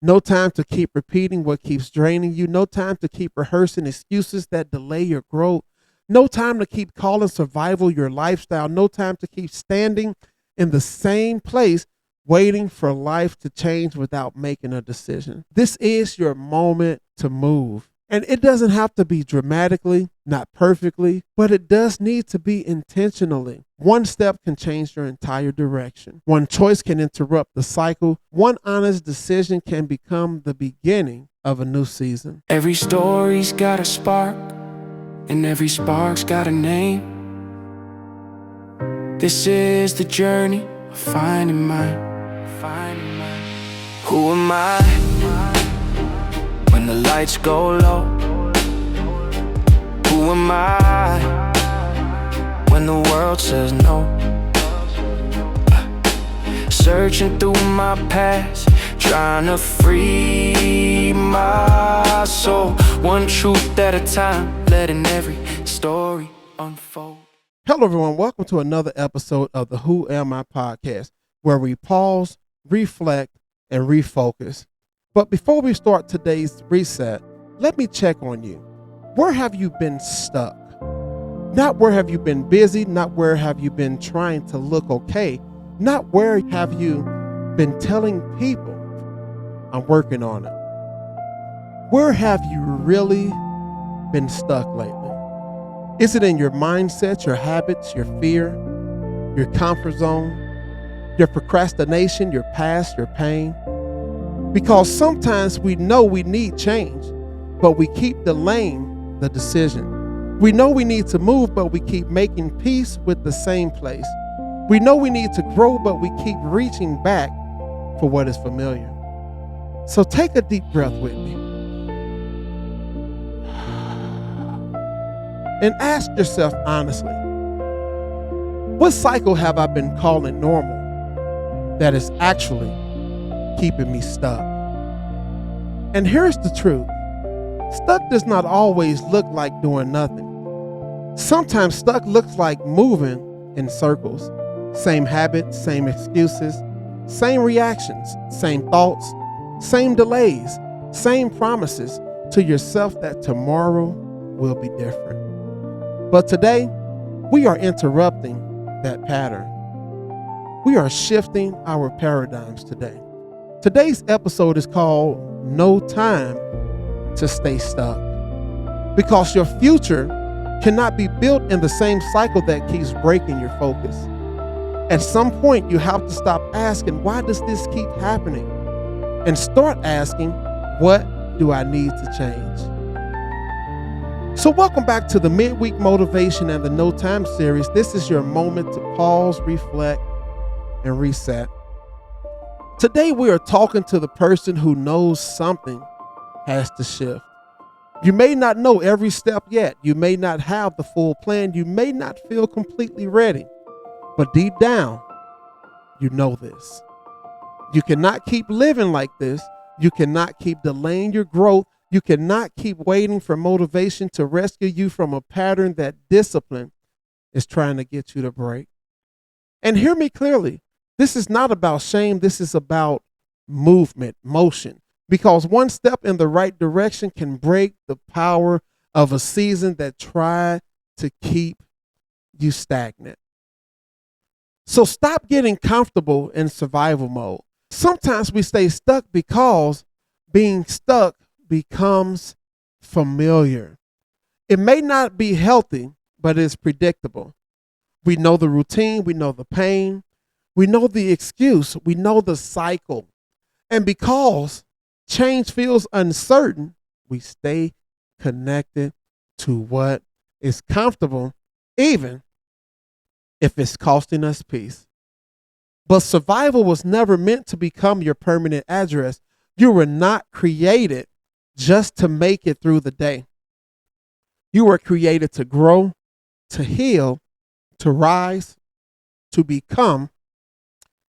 No time to keep repeating what keeps draining you. No time to keep rehearsing excuses that delay your growth. No time to keep calling survival your lifestyle. No time to keep standing in the same place waiting for life to change without making a decision. This is your moment to move. And it doesn't have to be dramatically, not perfectly, but it does need to be intentionally. One step can change your entire direction. One choice can interrupt the cycle. One honest decision can become the beginning of a new season. Every story's got a spark, and every spark's got a name. This is the journey of finding mine. Who am I when the lights go low? Who am I when the world says no? Searching through my past, trying to free my soul. One truth at a time, letting every story unfold. Hello, everyone. Welcome to another episode of the Who Am I podcast, where we pause, reflect, and refocus. But before we start today's reset, let me check on you. Where have you been stuck? Not where have you been busy, not where have you been trying to look okay, not where have you been telling people I'm working on it. Where have you really been stuck lately? Is it in your mindset, your habits, your fear, your comfort zone, your procrastination, your past, your pain? Because sometimes we know we need change, but we keep delaying the decision. We know we need to move, but we keep making peace with the same place. We know we need to grow, but we keep reaching back for what is familiar. So take a deep breath with me and ask yourself honestly, what cycle have I been calling normal that is actually keeping me stuck? And here's the truth. Stuck does not always look like doing nothing. Sometimes stuck looks like moving in circles. Same habits, same excuses, same reactions, same thoughts, same delays, same promises to yourself that tomorrow will be different. But today, we are interrupting that pattern. We are shifting our paradigms today. Today's episode is called No Time to Stay Stuck. Because your future cannot be built in the same cycle that keeps breaking your focus. At some point, you have to stop asking, why does this keep happening? And start asking, what do I need to change? So welcome back to the Midweek Motivation and the No Time series. This is your moment to pause, reflect, and reset. Today we are talking to the person who knows something has to shift. You may not know every step yet. You may not have the full plan. You may not feel completely ready. But deep down, you know this. You cannot keep living like this. You cannot keep delaying your growth. You cannot keep waiting for motivation to rescue you from a pattern that discipline is trying to get you to break. And hear me clearly. This is not about shame. This is about movement, motion. Because one step in the right direction can break the power of a season that tried to keep you stagnant. So stop getting comfortable in survival mode. Sometimes we stay stuck because being stuck becomes familiar. It may not be healthy, but it's predictable. We know the routine, we know the pain, we know the excuse, we know the cycle. And because change feels uncertain, we stay connected to what is comfortable, even if it's costing us peace. But survival was never meant to become your permanent address. You were not created just to make it through the day. You were created to grow, to heal, to rise, to become,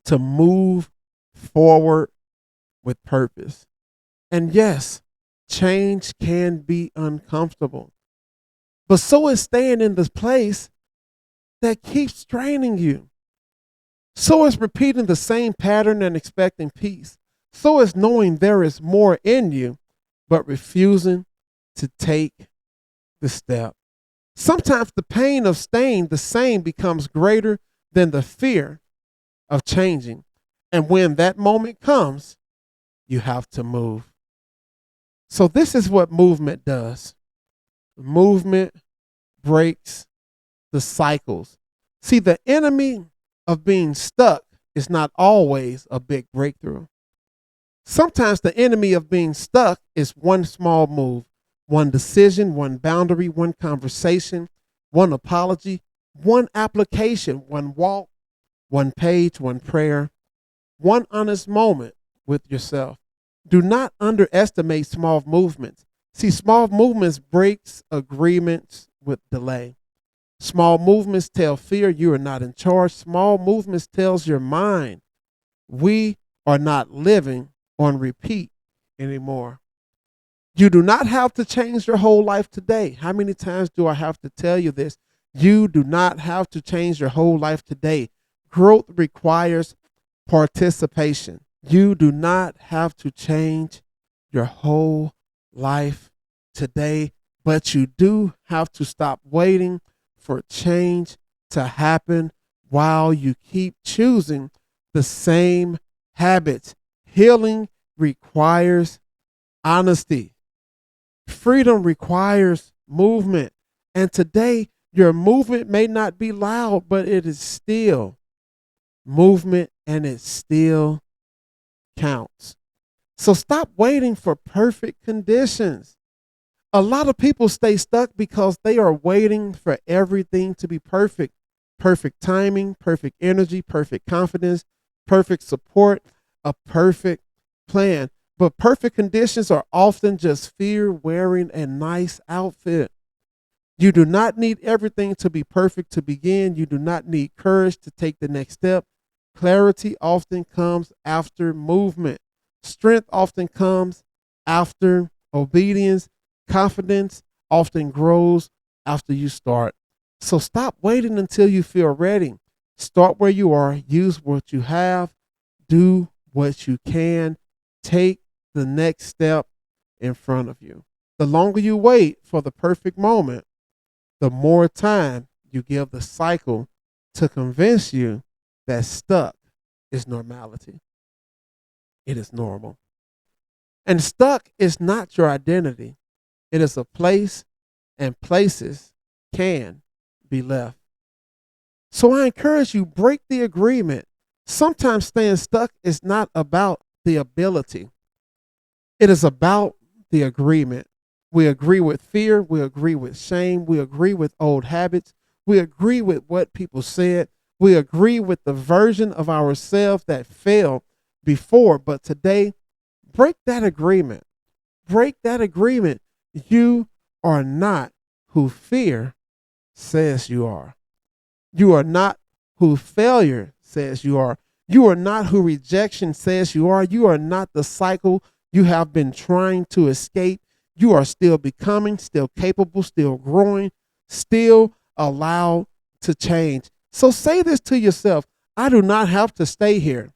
to move forward with purpose. And yes, change can be uncomfortable, but so is staying in this place that keeps draining you. So is repeating the same pattern and expecting peace. So is knowing there is more in you, but refusing to take the step. Sometimes the pain of staying the same becomes greater than the fear of changing. And when that moment comes, you have to move. So, this is what movement does. Movement breaks the cycles. See, the enemy of being stuck is not always a big breakthrough. Sometimes the enemy of being stuck is one small move, one decision, one boundary, one conversation, one apology, one application, one walk, one page, one prayer, one honest moment with yourself. Do not underestimate small movements. See, small movements breaks agreements with delay. Small movements tell fear you are not in charge. Small movements tells your mind we are not living on repeat anymore. You do not have to change your whole life today. How many times do I have to tell you this? You do not have to change your whole life today. Growth requires participation. You do not have to change your whole life today, but you do have to stop waiting for change to happen while you keep choosing the same habits. Healing requires honesty. Freedom requires movement. And today, your movement may not be loud, but it is still movement and it still counts. So stop waiting for perfect conditions. A lot of people stay stuck because they are waiting for everything to be perfect. Perfect timing, perfect energy, perfect confidence, perfect support, a perfect plan. But perfect conditions are often just fear wearing a nice outfit. You do not need everything to be perfect to begin. You do not need courage to take the next step. Clarity often comes after movement. Strength often comes after obedience. Confidence often grows after you start. So stop waiting until you feel ready. Start where you are. Use what you have. Do what you can. Take the next step in front of you. The longer you wait for the perfect moment, the more time you give the cycle to convince you that stuck is normality. It is normal. And stuck is not your identity. It is a place, and places can be left. So I encourage you, break the agreement. Sometimes staying stuck is not about the ability. It is about the agreement. We agree with fear. We agree with shame. We agree with old habits. We agree with what people said. We agree with the version of ourselves that failed before. But today, break that agreement. Break that agreement. You are not who fear says you are. You are not who failure says you are. You are not who rejection says you are. You are not the cycle you have been trying to escape. You are still becoming, still capable, still growing, still allowed to change. So say this to yourself: I do not have to stay here.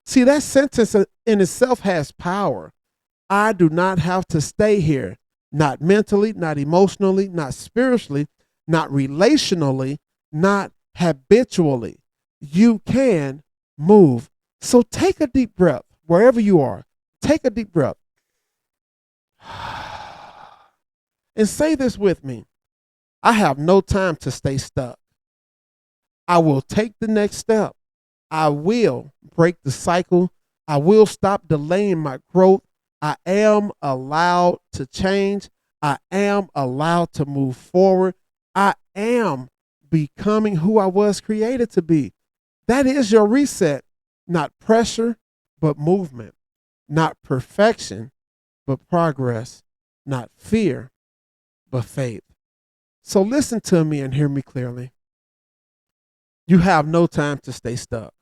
See, that sentence in itself has power. I do not have to stay here. Not mentally, not emotionally, not spiritually, not relationally, not habitually. You can move. So take a deep breath wherever you are. Take a deep breath and say this with me: I have no time to stay stuck. I will take the next step. I will break the cycle. I will stop delaying my growth. I am allowed to change. I am allowed to move forward. I am becoming who I was created to be. That is your reset. Not pressure, but movement. Not perfection, but progress. Not fear, but faith. So listen to me and hear me clearly. You have no time to stay stuck.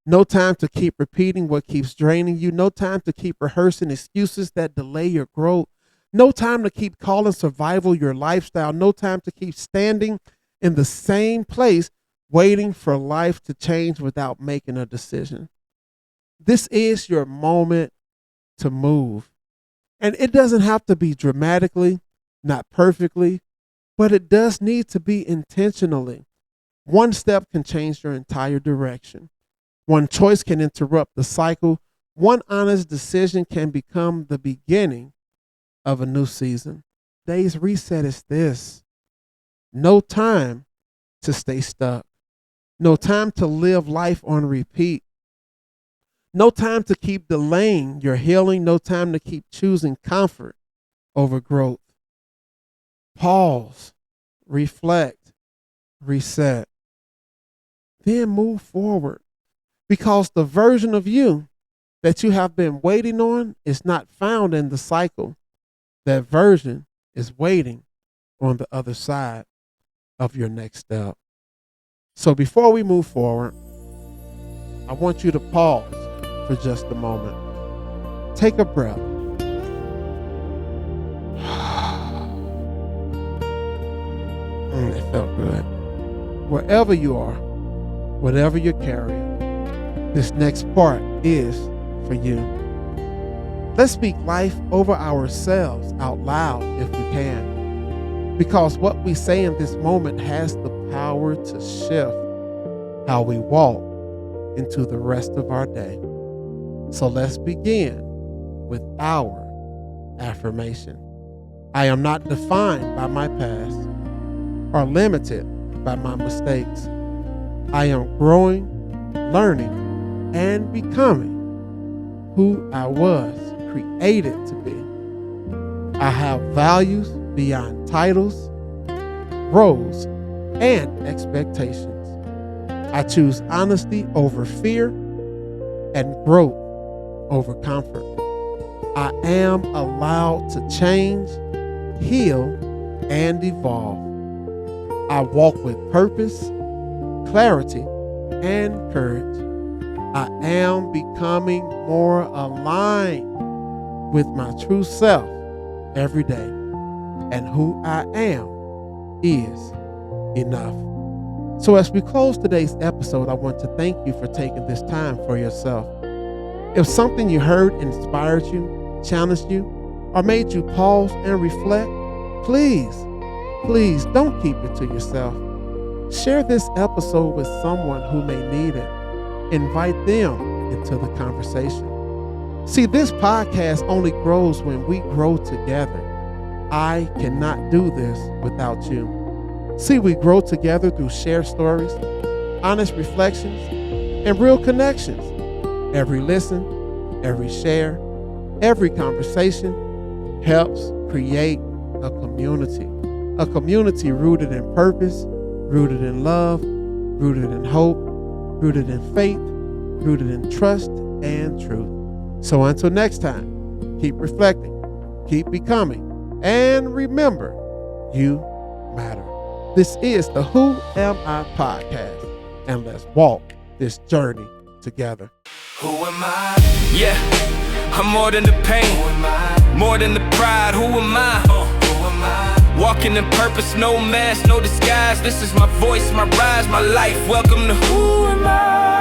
No time to keep repeating what keeps draining you. No time to keep rehearsing excuses that delay your growth. No time to keep calling survival your lifestyle. No time to keep standing in the same place waiting for life to change without making a decision. This is your moment to move. And it doesn't have to be dramatically, not perfectly, but it does need to be intentionally. One step can change your entire direction. One choice can interrupt the cycle. One honest decision can become the beginning of a new season. Today's reset is this: no time to stay stuck, no time to live life on repeat, no time to keep delaying your healing, no time to keep choosing comfort over growth. Pause, reflect, reset, then move forward, because the version of you that you have been waiting on is not found in the cycle. That version is waiting on the other side of your next step. So before we move forward, I want you to pause for just a moment. Take a breath. It felt good. Wherever you are, whatever you're carrying, this next part is for you. Let's speak life over ourselves out loud if we can, because what we say in this moment has the power to shift how we walk into the rest of our day. So let's begin with our affirmation. I am not defined by my past or limited by my mistakes. I am growing, learning, and becoming who I was created to be. I have values beyond titles, roles, and expectations. I choose honesty over fear and growth over comfort. I am allowed to change, heal, and evolve. I walk with purpose, clarity, and courage. I am becoming more aligned with my true self every day, and who I am is enough. So as we close today's episode, I want to thank you for taking this time for yourself. If something you heard inspired you, challenged you, or made you pause and reflect, please don't keep it to yourself. Share this episode with someone who may need it. Invite them into the conversation. See, this podcast only grows when we grow together. I cannot do this without you. See, we grow together through shared stories, honest reflections, and real connections. Every listen, every share, every conversation helps create a community rooted in purpose, rooted in love, rooted in hope, rooted in faith, rooted in trust and truth. So until next time, keep reflecting, keep becoming, and remember, you matter. This is the Who Am I podcast, and let's walk this journey together. Who am I? Yeah, I'm more than the pain, more than the pride. Who am I? Who am I? Walking in purpose, no mask, no disguise. This is my voice, my rise, my life. Welcome to Who Am I?